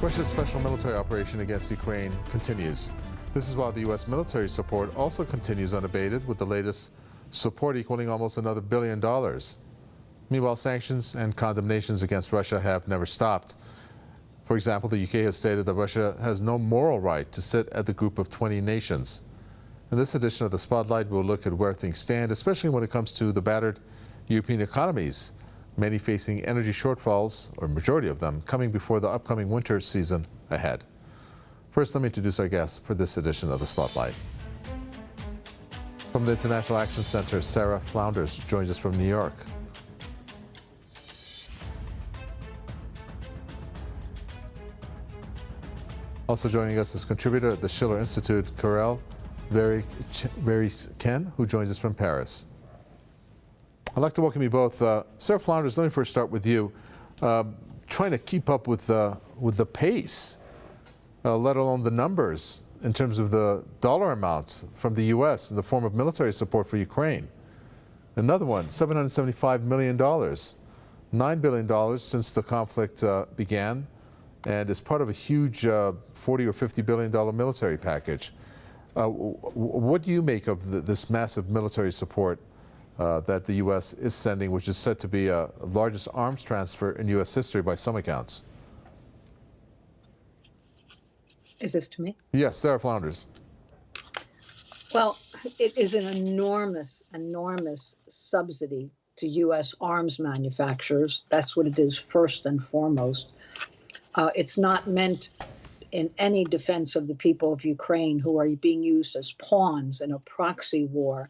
Russia's special military operation against Ukraine continues. This is while the U.S. military support also continues unabated, with the latest support equaling almost another $1 billion. Meanwhile, sanctions and condemnations against Russia have never stopped. For example, the UK has stated that Russia has no moral right to sit at the group of 20 nations. In this edition of the Spotlight, we'll look at where things stand, especially when it comes to the battered European economies, many facing energy shortfalls, or majority of them, coming before the upcoming winter season ahead. First, let me introduce our guest for this edition of the Spotlight. From the International Action Center, Sarah Flounders joins us from New York. Also joining us is contributor at the Schiller Institute, Karel Vereycken, who joins us from Paris. I'd like to welcome you both. Sarah Flounders, let me first start with you. Trying to keep up with the pace, let alone the numbers, in terms of the dollar amount from the U.S. in the form of military support for Ukraine. Another one, $775 million, $9 billion since the conflict began, and is part of a huge $40 or $50 billion military package. What do you make of this massive military support that the U.S. is sending, which is said to be the largest arms transfer in U.S. history by some accounts? Is this to me? Yes, Sarah Flounders. Well, it is an enormous, enormous subsidy to U.S. arms manufacturers. That's what it is first and foremost. It's not meant in any defense of the people of Ukraine, who are being used as pawns in a proxy war.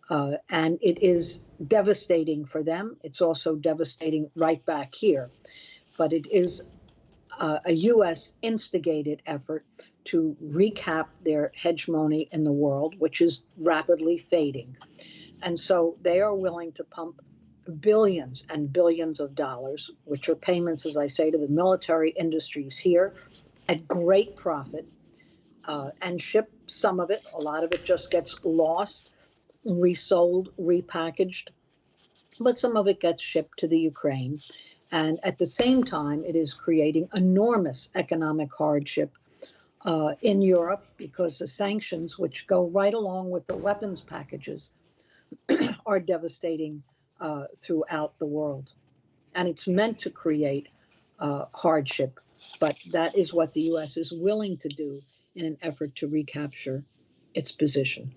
And it is devastating for them. It's also devastating right back here. But it is a U.S. instigated effort to recap their hegemony in the world, which is rapidly fading. And so they are willing to pump billions and billions of dollars, which are payments, as I say, to the military industries here at great profit, and ship some of it. A lot of it just gets lost, resold, repackaged, but some of it gets shipped to the Ukraine. And at the same time, it is creating enormous economic hardship in Europe, because the sanctions, which go right along with the weapons packages, are devastating throughout the world. And it's meant to create hardship, but that is what the U.S. is willing to do in an effort to recapture its position.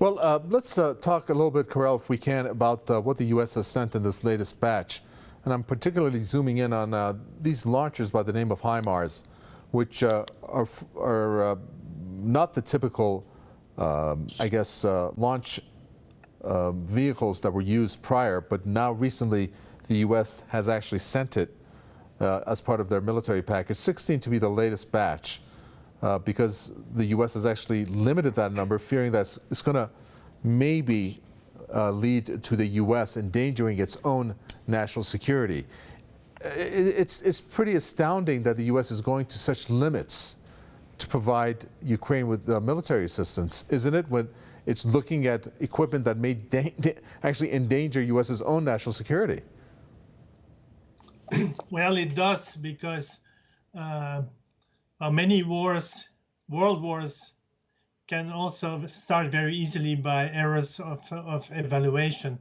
Well, let's talk a little bit, Karel, if we can, about what the U.S. has sent in this latest batch. And I'm particularly zooming in on these launchers by the name of HIMARS, which are not the typical, launch vehicles that were used prior, but now recently the U.S. has actually sent it as part of their military package, 16 to be the latest batch, because the U.S. has actually limited that number, fearing that it's going to maybe lead to the U.S. endangering its own national security. It's pretty astounding that the U.S. is going to such limits to provide Ukraine with military assistance, isn't it, when it's looking at equipment that may actually endanger U.S.'s own national security? Well, it does, because many wars, world wars, can also start very easily by errors of evaluation.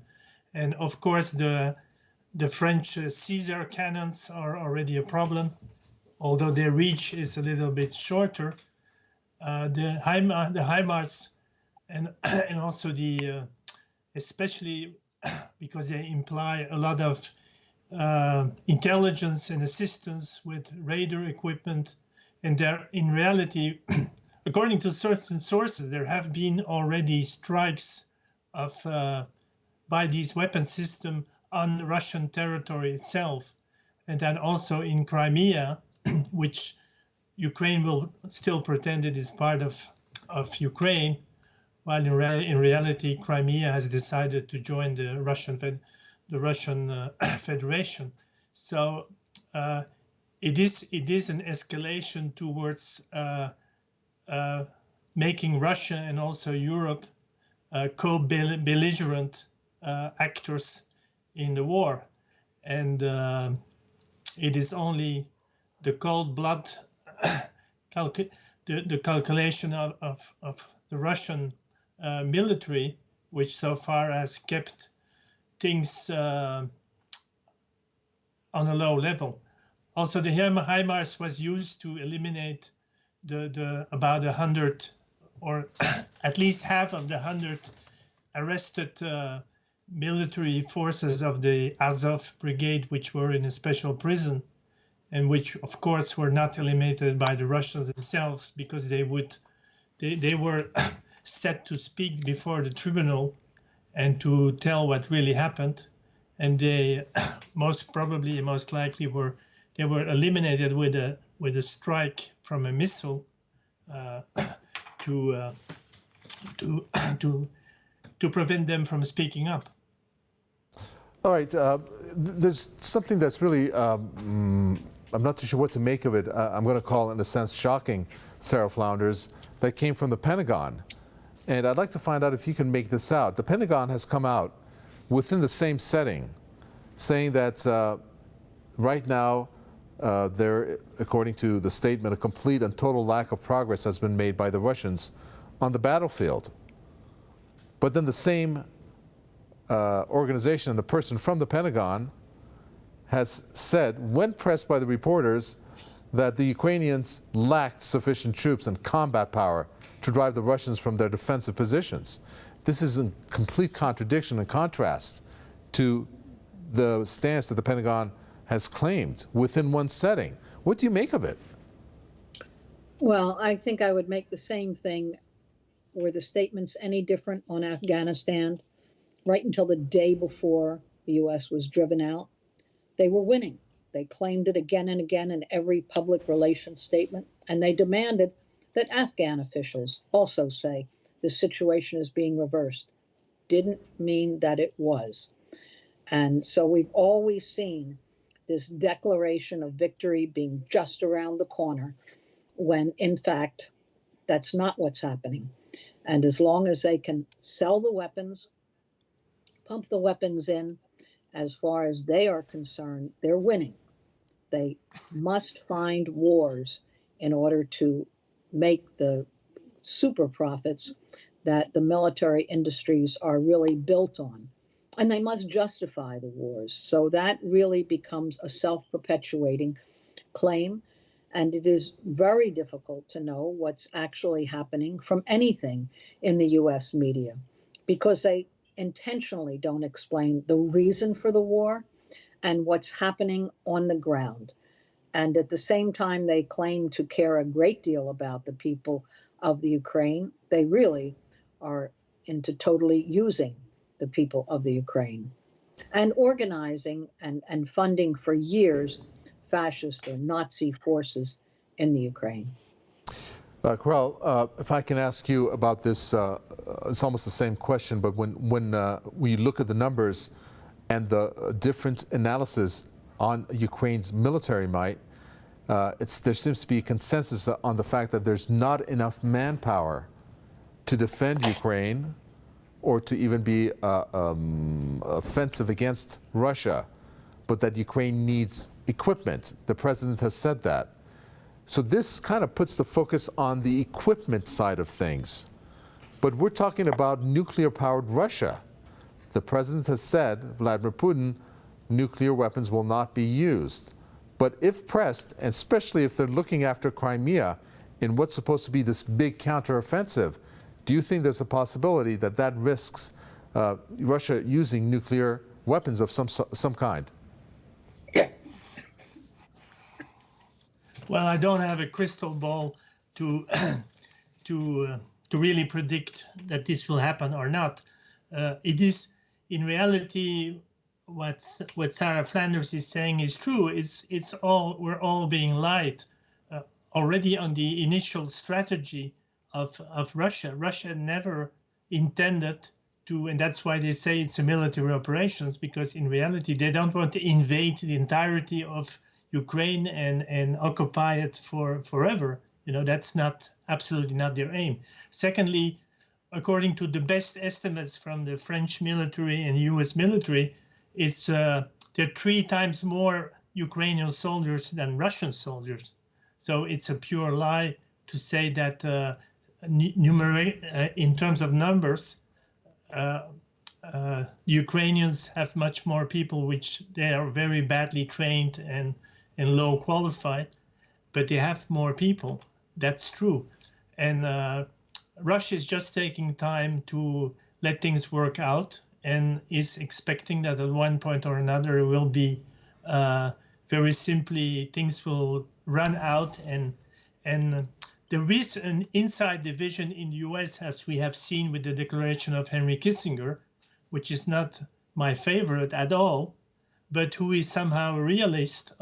And of course, the French Caesar cannons are already a problem, although their reach is a little bit shorter. The HIMARS and also especially because they imply a lot of intelligence and assistance with radar equipment, and there, in reality, according to certain sources, there have been already strikes by these weapon systems on Russian territory itself, and then also in Crimea, which Ukraine will still pretend it is part of Ukraine, while in reality Crimea has decided to join the Russian Federation. So it is an escalation towards making Russia and also Europe co-belligerent actors in the war. And it is only the cold blood the calculation of the Russian military, which so far has kept things on a low level. Also, the HIMARS was used to eliminate the about 100, or at least half of the 100 arrested military forces of the Azov brigade, which were in a special prison, and which, of course, were not eliminated by the Russians themselves, because they were set to speak before the tribunal and to tell what really happened. And they most likely were eliminated with a strike from a missile to prevent them from speaking up. All right, there's something that's really, I'm not too sure what to make of it. I'm going to call it, in a sense, shocking, Sarah Flounders, that came from the Pentagon. And I'd like to find out if you can make this out. The Pentagon has come out within the same setting, saying that right now, there, according to the statement, a complete and total lack of progress has been made by the Russians on the battlefield. But then the same organization and the person from the Pentagon has said, when pressed by the reporters, that the Ukrainians lacked sufficient troops and combat power to drive the Russians from their defensive positions. This is in complete contradiction and contrast to the stance that the Pentagon has claimed within one setting. What do you make of it? Well, I think I would make the same thing. Were the statements any different on Afghanistan? Right until the day before the U.S. was driven out, they were winning. They claimed it again and again in every public relations statement, and they demanded that Afghan officials also say the situation is being reversed. Didn't mean that it was. And so we've always seen this declaration of victory being just around the corner, when in fact, that's not what's happening. And as long as they can sell the weapons, pump the weapons in, as far as they are concerned, they're winning. They must find wars in order to make the super profits that the military industries are really built on. And they must justify the wars. So that really becomes a self-perpetuating claim. And it is very difficult to know what's actually happening from anything in the US media, because they intentionally don't explain the reason for the war and what's happening on the ground. And at the same time, they claim to care a great deal about the people of the Ukraine. They really are into totally using the people of the Ukraine and organizing and funding for years fascist or Nazi forces in the Ukraine. Karel, if I can ask you about this, it's almost the same question, but when we look at the numbers and the different analysis on Ukraine's military might, there seems to be a consensus on the fact that there's not enough manpower to defend Ukraine or to even be offensive against Russia, but that Ukraine needs equipment. The president has said that. So this kind of puts the focus on the equipment side of things. But we're talking about nuclear-powered Russia. The president has said, Vladimir Putin, nuclear weapons will not be used. But if pressed, and especially if they're looking after Crimea in what's supposed to be this big counteroffensive, do you think there's a possibility that that risks Russia using nuclear weapons of some kind? Well, I don't have a crystal ball to really predict that this will happen or not. It is, in reality, what Sarah Flanders is saying is true. We're all being lied already on the initial strategy of Russia. Russia never intended to, and that's why they say it's a military operations, because in reality they don't want to invade the entirety of Ukraine and occupy it forever. You know, that's absolutely not their aim. Secondly, according to the best estimates from the French military and US military, there are 3 times more Ukrainian soldiers than Russian soldiers. So it's a pure lie to say that in terms of numbers, Ukrainians have much more people, which they are very badly trained and low qualified, but they have more people. That's true. And Russia is just taking time to let things work out and is expecting that at one point or another it will be very simply things will run out, and there is an inside division in the US, as we have seen with the declaration of Henry Kissinger, which is not my favorite at all, but who is somehow a realist,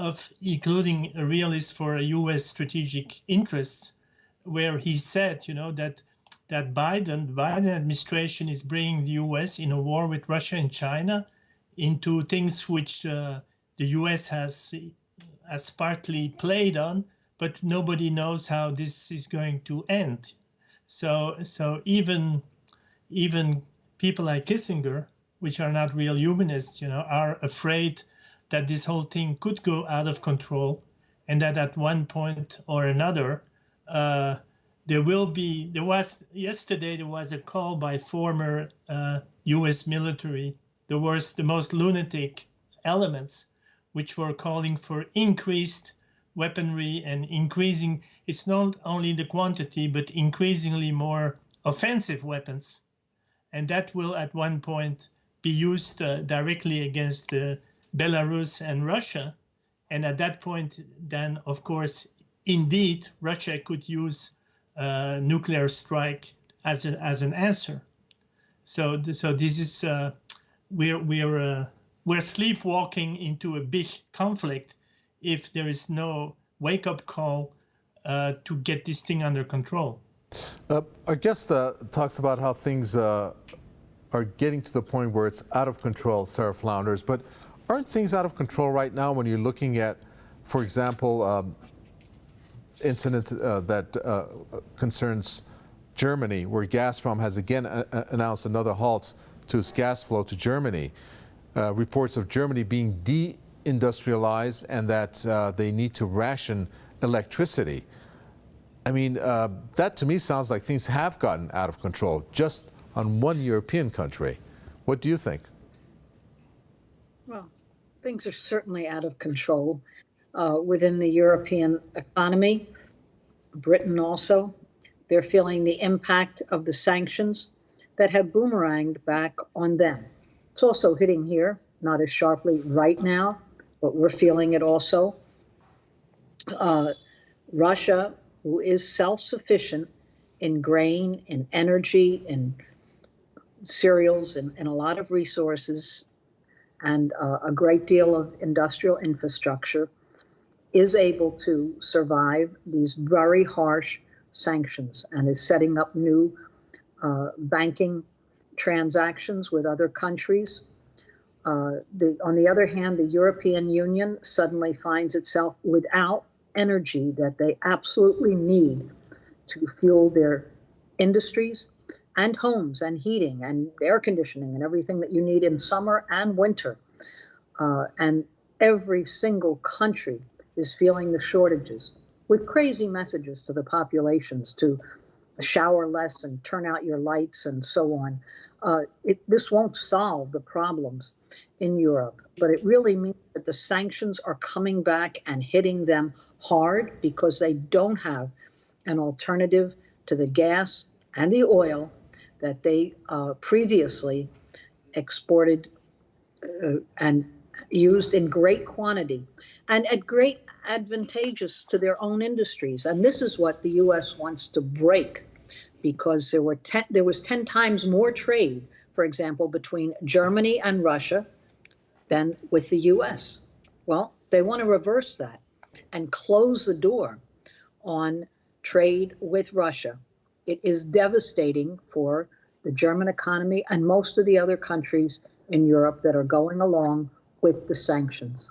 including a realist for US strategic interests, where he said, that Biden administration is bringing the US in a war with Russia and China into things which the US has partly played on, but nobody knows how this is going to end. So even people like Kissinger, which are not real humanists, are afraid that this whole thing could go out of control, and that at one point or another, yesterday there was a call by former US military, the most lunatic elements, which were calling for increased weaponry and increasing, it's not only the quantity, but increasingly more offensive weapons. And that will at one point be used directly against Belarus and Russia. And at that point, then, of course, indeed, Russia could use nuclear strike as an answer. So this is we're sleepwalking into a big conflict if there is no wake-up call to get this thing under control. Our guest talks about how things are getting to the point where it's out of control, Sarah Flounders, but aren't things out of control right now when you're looking at, for example, incident that concerns Germany, where Gazprom has again announced another halt to its gas flow to Germany. Reports of Germany being deindustrialized and that they need to ration electricity. I mean, that to me sounds like things have gotten out of control just on one European country. What do you think? Well, things are certainly out of control within the European economy. Britain also. They're feeling the impact of the sanctions that have boomeranged back on them. It's also hitting here, not as sharply right now, but we're feeling it also. Russia, who is self-sufficient in grain, in energy, in cereals, and a lot of resources, and a great deal of industrial infrastructure, is able to survive these very harsh sanctions and is setting up new banking transactions with other countries. On the other hand, the European Union suddenly finds itself without energy that they absolutely need to fuel their industries and homes and heating and air conditioning and everything that you need in summer and winter. And every single country is feeling the shortages with crazy messages to the populations to shower less and turn out your lights and so on. This won't solve the problems in Europe, but it really means that the sanctions are coming back and hitting them hard because they don't have an alternative to the gas and the oil that they previously exported and used in great quantity and at great advantageous to their own industries. And this is what the U.S. wants to break, because there was 10 times more trade, for example, between Germany and Russia than with the U.S. Well, they want to reverse that and close the door on trade with Russia. It is devastating for the German economy and most of the other countries in Europe that are going along with the sanctions.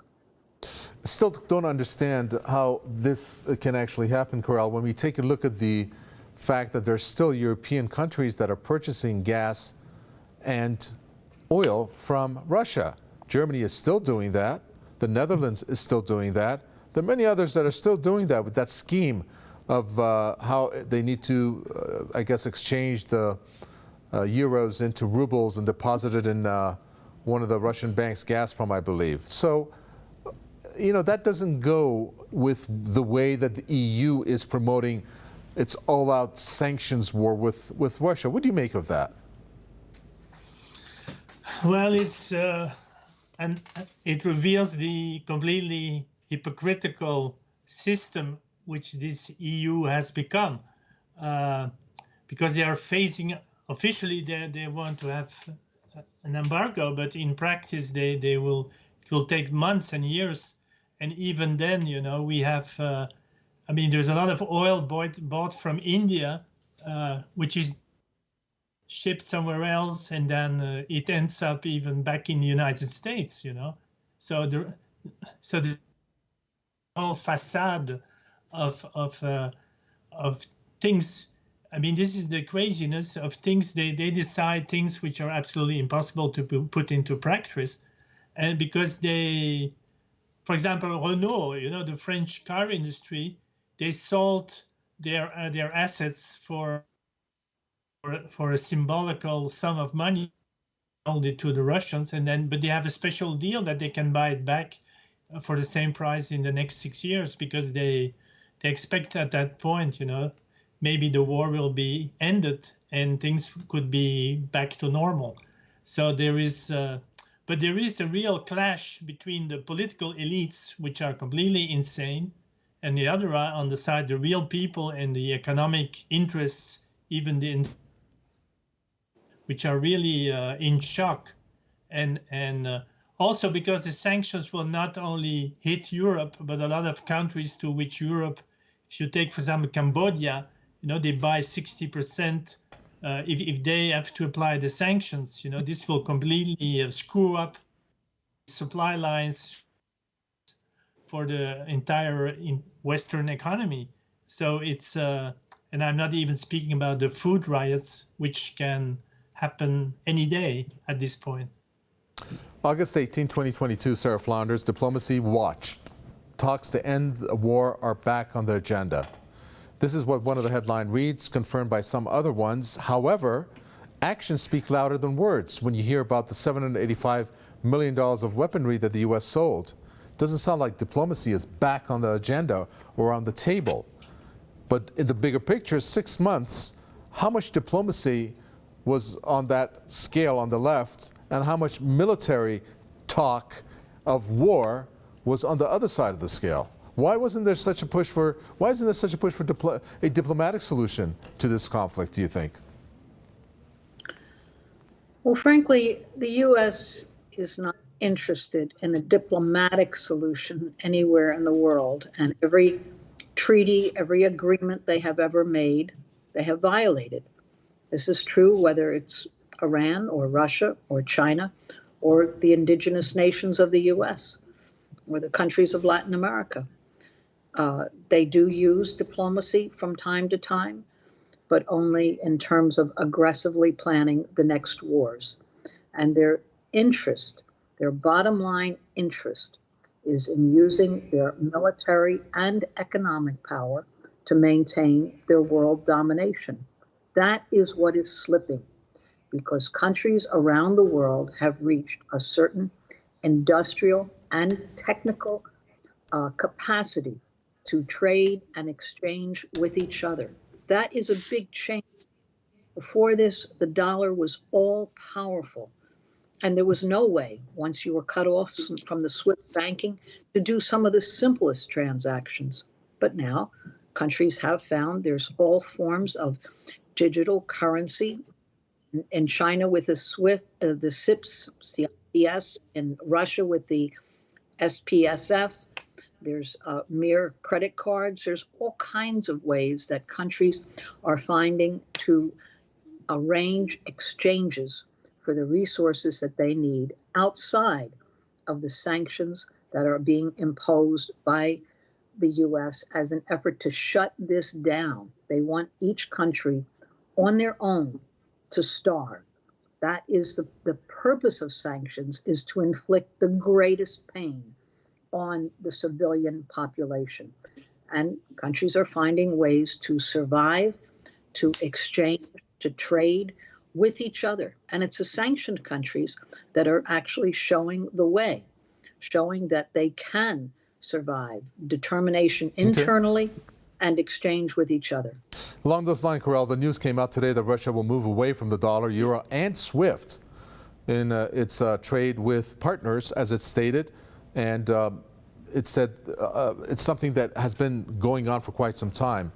Still don't understand how this can actually happen, Karel, when we take a look at the fact that there's still European countries that are purchasing gas and oil from Russia. Germany is still doing that. The Netherlands is still doing that. There are many others that are still doing that with that scheme of how they need to, I guess, exchange the euros into rubles and deposit it in one of the Russian banks, Gazprom, I believe. So, you know, that doesn't go with the way that the EU is promoting its all-out sanctions war with Russia. What do you make of that? Well, it's and it reveals the completely hypocritical system which this EU has become, because they are facing, officially they want to have an embargo, but in practice it will take months and years. And even then, you know, we have, I mean, there's a lot of oil bought from India, which is shipped somewhere else, and then it ends up even back in the United States, you know. So the whole facade of things. I mean, this is the craziness of things. They decide things which are absolutely impossible to put into practice, and because they, for example, Renault, you know, the French car industry, they sold their assets for a symbolical sum of money, sold it to the Russians, and then but they have a special deal that they can buy it back for the same price in the next 6 years, because they expect at that point, you know, maybe the war will be ended and things could be back to normal. So there is, but there is a real clash between the political elites, which are completely insane, and the other on the side, the real people and the economic interests, even which are really in shock. And also because the sanctions will not only hit Europe, but a lot of countries to which Europe, if you take, for example, Cambodia, you know, they buy 60%. If they have to apply the sanctions, you know, this will completely screw up supply lines for the entire Western economy. So it's, and I'm not even speaking about the food riots, which can happen any day at this point. August 18, 2022, Sarah Flounders, Diplomacy Watch. Talks to end the war are back on the agenda. This is what one of the headline reads, confirmed by some other ones. However, actions speak louder than words. When you hear about the $785 million of weaponry that the U.S. sold, doesn't sound like diplomacy is back on the agenda or on the table. But in the bigger picture, 6 months, how much diplomacy was on that scale on the left, and how much military talk of war was on the other side of the scale? Why wasn't there such a push for, why isn't there such a push for a diplomatic solution to this conflict, do you think? Well, frankly, the U.S. is not interested in a diplomatic solution anywhere in the world. And every treaty, every agreement they have ever made, they have violated. This is true whether it's Iran or Russia or China or the indigenous nations of the U.S. or the countries of Latin America. They do use diplomacy from time to time, but only in terms of aggressively planning the next wars. And their interest, their bottom line interest, is in using their military and economic power to maintain their world domination. That is what is slipping, because countries around the world have reached a certain industrial and technical capacity to trade and exchange with each other. That is a big change. Before this, the dollar was all powerful, and there was no way, once you were cut off from the SWIFT banking, to do some of the simplest transactions. But now, countries have found there's all forms of digital currency. In China with the SWIFT, the CIPS, CIPS, in Russia with the SPSF, there's mere credit cards. There's all kinds of ways that countries are finding to arrange exchanges for the resources that they need outside of the sanctions that are being imposed by the U.S. as an effort to shut this down. They want each country on their own to starve. That is the purpose of sanctions, is to inflict the greatest pain on the civilian population. And countries are finding ways to survive, to exchange, to trade with each other. And it's the sanctioned countries that are actually showing the way, showing that they can survive, determination internally and exchange with each other. Along those lines, Karel, the news came out today that Russia will move away from the dollar, euro, and SWIFT in its trade with partners, as it's stated. And it said it's something that has been going on for quite some time.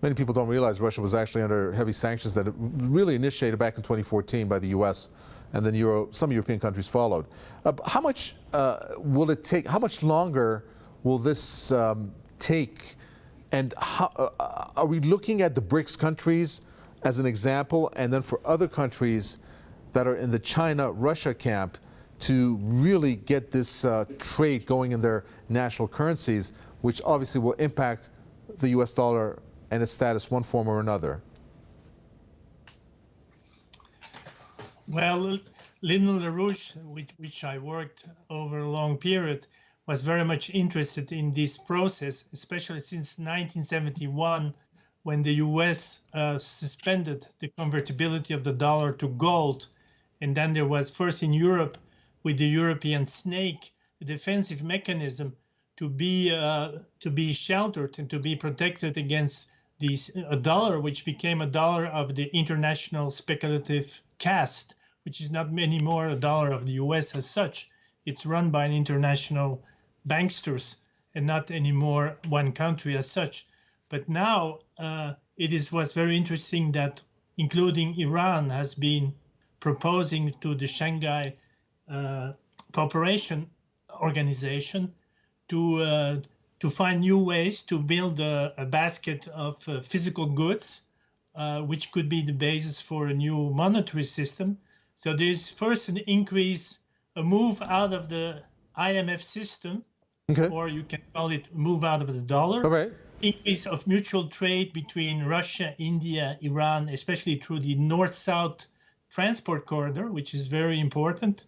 Many people don't realize Russia was actually under heavy sanctions that really initiated back in 2014 by the U.S. and then some European countries followed. How much will it take? How much longer will this take? And how, are we looking at the BRICS countries as an example, and then for other countries that are in the China-Russia camp to really get this trade going in their national currencies, which obviously will impact the U.S. dollar and its status one form or another? Well, Lyndon LaRouche, with which I worked over a long period, was very much interested in this process, especially since 1971, when the US suspended the convertibility of the dollar to gold. And then there was first in Europe, with the European snake, a defensive mechanism to be sheltered and to be protected against a dollar, which became a dollar of the international speculative caste, which is not anymore a dollar of the US as such. It's run by an international banksters and not anymore one country as such. But now was very interesting that including Iran has been proposing to the Shanghai Cooperation Organization to find new ways to build a basket of physical goods, which could be the basis for a new monetary system. So there's first an increase, a move out of the IMF system, or you can call it move out of the dollar. All right. Increase of mutual trade between Russia, India, Iran, especially through the north-south transport corridor, which is very important.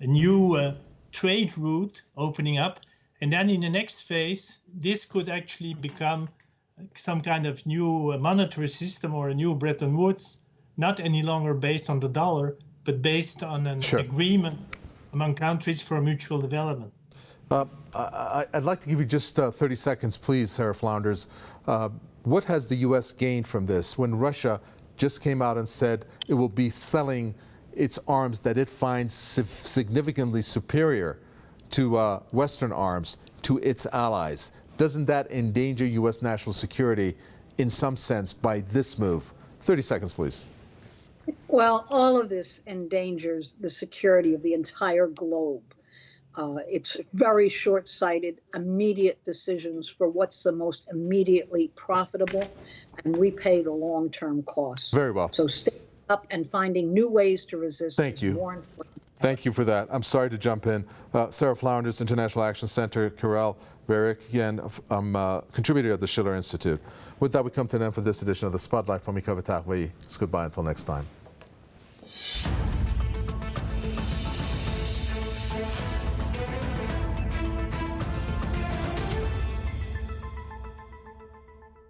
A new trade route opening up. And then in the next phase, this could actually become some kind of new monetary system or a new Bretton Woods, not any longer based on the dollar, but based on an agreement among countries for mutual development. I'd like to give you just 30 seconds, please, Sarah Flounders. What has the U.S. gained from this when Russia just came out and said it will be selling its arms that it finds significantly superior to Western arms to its allies? Doesn't that endanger U.S. national security in some sense by this move? 30 seconds, please. Well, all of this endangers the security of the entire globe. It's very short-sighted, immediate decisions for what's the most immediately profitable, and we pay the long-term costs. Very well. So stay up and finding new ways to resist. Thank you. More important. Thank you for that. I'm sorry to jump in. Sarah Flounders, International Action Center, Karel Vereycken, contributor of the Schiller Institute. With that, we come to an end for this edition of the Spotlight from Mikava Takvei. It's goodbye until next time.